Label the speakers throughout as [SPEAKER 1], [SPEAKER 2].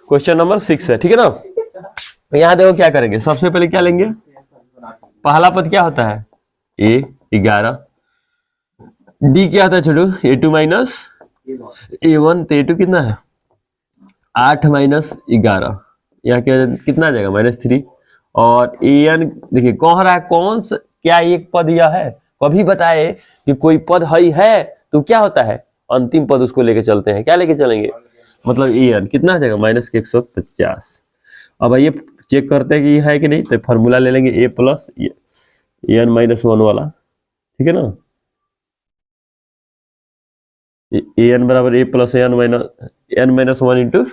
[SPEAKER 1] Question number 6 है, ठीक है ना। यहाँ देखो क्या करेंगे, सबसे पहले क्या लेंगे, पहला पद क्या होता है a 11, d क्या होता है छोटू a2 माइनस a1, तो a2 कितना है 8 माइनस 11, यहाँ कितना आ जाएगा -3, और an देखिए कौन रहा है, कौन सा क्या एक पद यह है, कभी बताए कि कोई पद है तो क्या होता है अंतिम पद उसको लेके चलते हैं, क्या लेके चलेंगे, मतलब an कितना आ जाएगा -150। अब ये चेक करते हैं कि ये है कि नहीं, तो फॉर्मूला ले लेंगे a प्लस an -1 वाला, ठीक है ना, an बराबर a plus n minus 1 into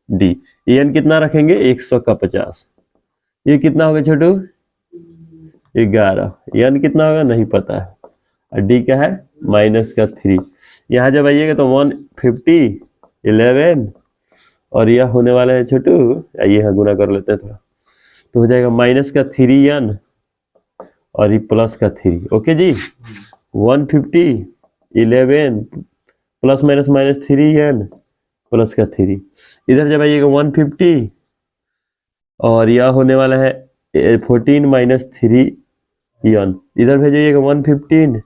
[SPEAKER 1] D. an कितना रखेंगे 100 का 50, ये कितना होगा छोटू 11, n कितना होगा नहीं पता है, और d क्या है -3। यहाँ जब आइएगा तो 150 11 और यह होने वाला है छोटू, आइए यहाँ गुना कर लेते हैं थोड़ा, तो हो जाएगा -3n और ये +3। ओके जी, 150 11 प्लस माइनस -3n +3। इधर जब आइएगा 150 और यह होने वाला है 14 -3n, इधर भेजिएगा 115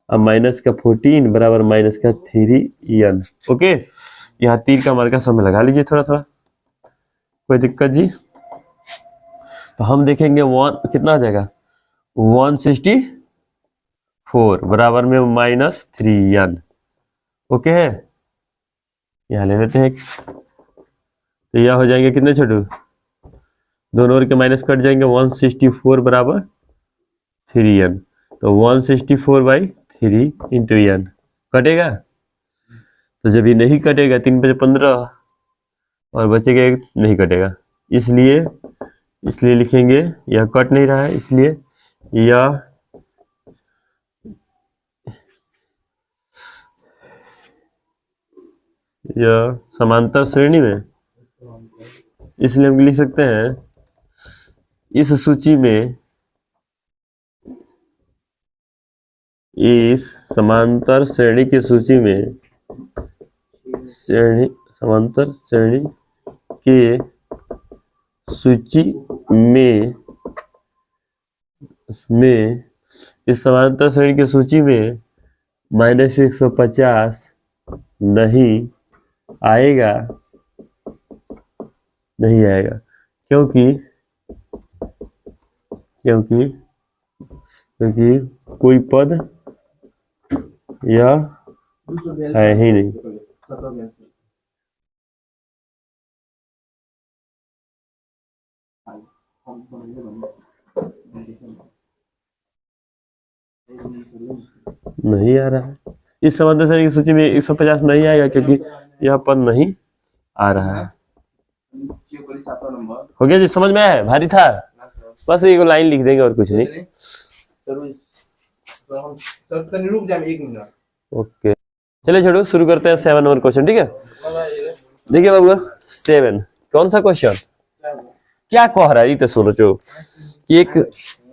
[SPEAKER 1] अब -14 बराबर -3n। ओके, यहाँ तीर का मार्का समय लगा लीजिए थोड़ा थोड़ा, कोई दिक्कत जी। तो हम देखेंगे कितना आ जाएगा 164 बराबर में -3n। ओके है, यहाँ ले लेते हैं, तो यह हो जाएंगे कितने छोटू, दोनों ओर के माइनस कट जाएंगे, 164 बराबर 3n, तो 164/3 इंटू n कटेगा, तो जब ये नहीं कटेगा 3 × 15 और बचेगा 1 नहीं कटेगा, इसलिए लिखेंगे, यह कट नहीं रहा है, इसलिए यह समांतर श्रेणी में, इसलिए हम लिख सकते हैं इस सूची में, इस समांतर श्रेणी की सूची में, समांतर श्रेणी के सूची में इस समांतर श्रेणी की सूची में -150 नहीं आएगा, क्योंकि कोई पद यह है ही नहीं। नहीं आ रहा है, इस समांतर श्रेणी की सूची में 150 नहीं आएगा क्योंकि यह पद नहीं आ रहा है। हो गया जी, समझ में आया, भारी था, बस एक लाइन लिख देंगे और कुछ नहीं। ओके, चलिए छोड़ो, शुरू करते हैं 7 नंबर क्वेश्चन, ठीक है। देखिए बाबू 7 कौन सा क्वेश्चन क्या कह रहा है, ये तो सोचो कि एक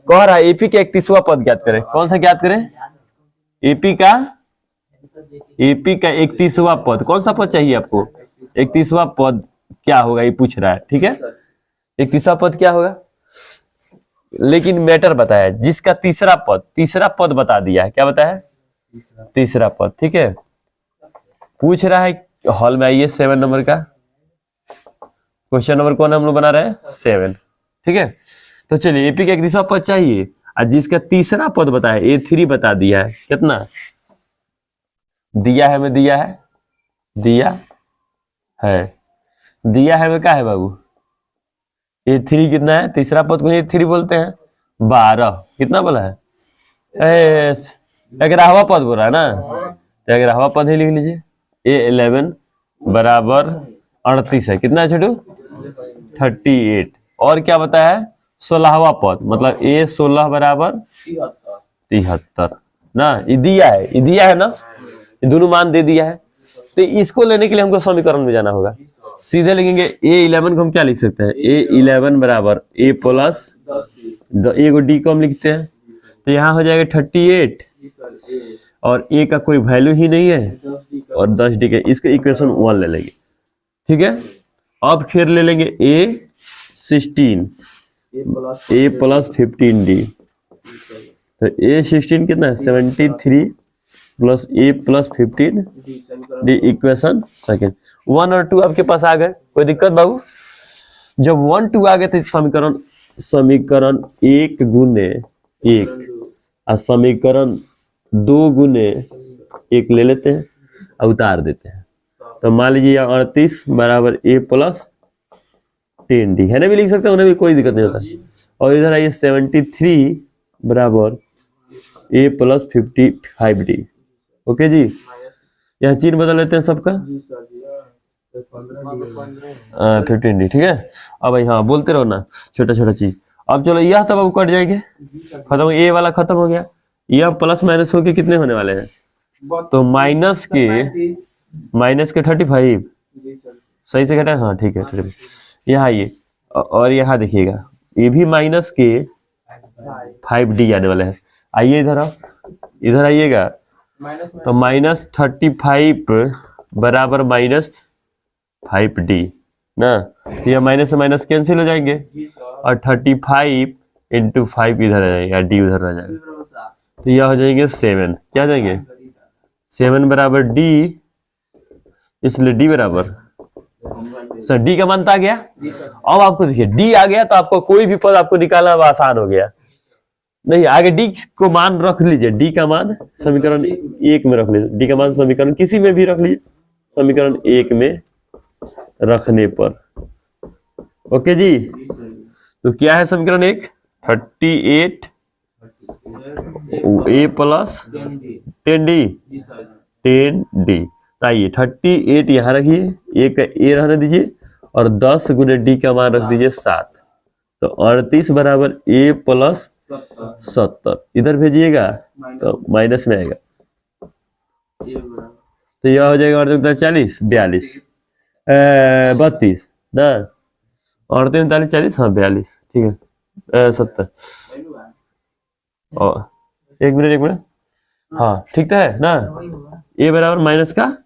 [SPEAKER 1] कह रहा है एपी का 31वां पद ज्ञात करें। कौन सा ज्ञात करें, एपी का 31वां पद, कौन सा पद चाहिए आपको, 31वां पद क्या होगा ये पूछ रहा है, ठीक है। 31वां पद क्या होगा, लेकिन मैटर बताया, जिसका तीसरा पद बता दिया है, क्या बताया तीसरा पद, ठीक है। पूछ रहा है हॉल में, आइए 7 नंबर का क्वेश्चन नंबर कौन हम लोग बना रहे हैं 7, ठीक है। तो चलिए एपी का 31वां पद चाहिए और जिसका तीसरा पद बताया A3 बता दिया है, कितना दिया है में, दिया है में क्या है बाबू, A3 कितना है, तीसरा पद को A3 बोलते हैं 12, कितना बोला है 11वां पद बोल रहा है ना, तो 11वां पद ही लिख लीजिए, A11 बराबर 38 है, कितना है छोटू 38, और क्या बताया है 16वां पद, मतलब A16 बराबर 73 ना, ये दिया है ना, ये दोनों मान दे दिया है। तो इसको लेने के लिए हमको समीकरण में जाना होगा, सीधे लिखेंगे A11 को हम क्या लिख सकते हैं, A11 बराबर A प्लस A को D को हम लिखते हैं, तो यहाँ हो जाएगा 38 और A का कोई वैल्यू ही नहीं है और 10D के, इसके इक्वेशन 1 ले लेंगे, ठीक है। अब फिर ले लेंगे A16 A+15D। तो A16 कितना है 73 प्लस A+15D इक्वेशन सेकेंड। 1 और 2 आपके पास आ गए, कोई दिक्कत बाबू? जब 1 2 आ गए तो समीकरण 1 गुने 1 और समीकरण 2 गुने 1 ले लेते हैं और उतार देते हैं। तो मान लीजिए 38 बराबर A+10D है ना, भी लिख सकते हैं, उन्हें भी कोई दिक्कत नहीं होता। और इधर आइए 73 बराबर A+55D। ओके जी, यहाँ चिन्ह बदल लेते हैं सबका 15D, ठीक है। अब भाई हाँ बोलते रहो ना छोटा छोटा चीज। अब चलो यह तब अब कट जाएंगे, खत्म, ए वाला खत्म हो गया। यह प्लस माइनस होके कितने होने वाले हैं? तो माइनस के 35 सही से घटा, हाँ ठीक है 35। यहाँ ये और यहाँ देखिएगा ये भी माइनस के 5D आने वाला है। आइए इधर आओ, इधर आइएगा तो -35 बराबर -5D ना, यह माइनस से माइनस कैंसिल हो जाएंगे और 35 × 5 इधर आ जाएगा, D उधर आ जाएगा, तो यह हो जाएंगे 7। क्या हो जाएंगे 7 बराबर D, इसलिए D बराबर सर D का मान आ गया। अब आपको देखिए D आ गया तो आपको कोई भी पद आपको निकालना आसान हो गया। नहीं आगे D को मान रख लीजिए, D का मान समीकरण 1 में रख लीजिए, D का मान समीकरण किसी में भी रख लीजिए, समीकरण 1 में रखने पर। ओके जी, तो क्या है समीकरण 1 38 A+10D। आइए 38 यहाँ रखिए, एक A रहने दीजिए और 10 गुने D का मान रख दीजिए 7। तो 38 बराबर A+70 इधर भेजिएगा तो माइनस में आएगा, तो यह हो जाएगा 40 42 32 ना, और 39 40 हाँ 42, ठीक है 70। और एक मिनट हाँ ठीक है ना, A बराबर माइनस का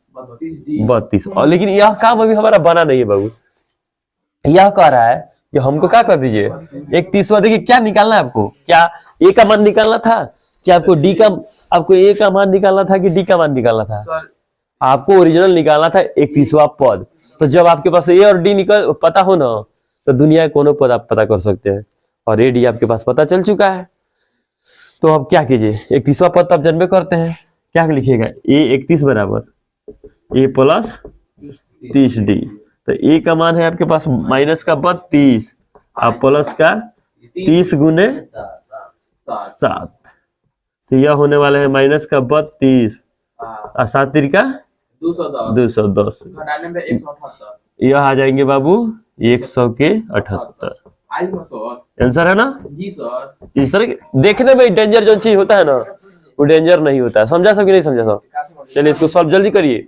[SPEAKER 1] 32। और लेकिन यह काम अभी हमारा बना नहीं है बाबू, यह कह रहा है कि हमको क्या कर दीजिए 31वां। देखिए क्या निकालना है आपको, क्या A का मान निकालना था, क्या आपको A का मान निकालना था कि D का मान निकालना था? आपको ओरिजिनल निकालना था 31वां पद। तो जब आपके पास A और D निकल पता हो ना, तो दुनिया के कोनो पद आप पता कर सकते हैं, और A D आपके पास पता चल चुका है। तो अब क्या कीजिए 31वां पद आप जन्मे करते हैं, क्या लिखिएगा A31 बराबर A+30D। तो A का मान है आपके पास माइनस का 32 और प्लस का 30 गुने 7, तो यह होने वाला है माइनस का 32 और 7 का 210। यह आ जाएंगे बाबू 178। आंसर है ना जी सर। इस तरह देखने में डेंजर जो चीज होता है ना वो डेंजर नहीं होता है। समझा सब कि नहीं समझा सब? चलिए इसको सॉल्व जल्दी करिए।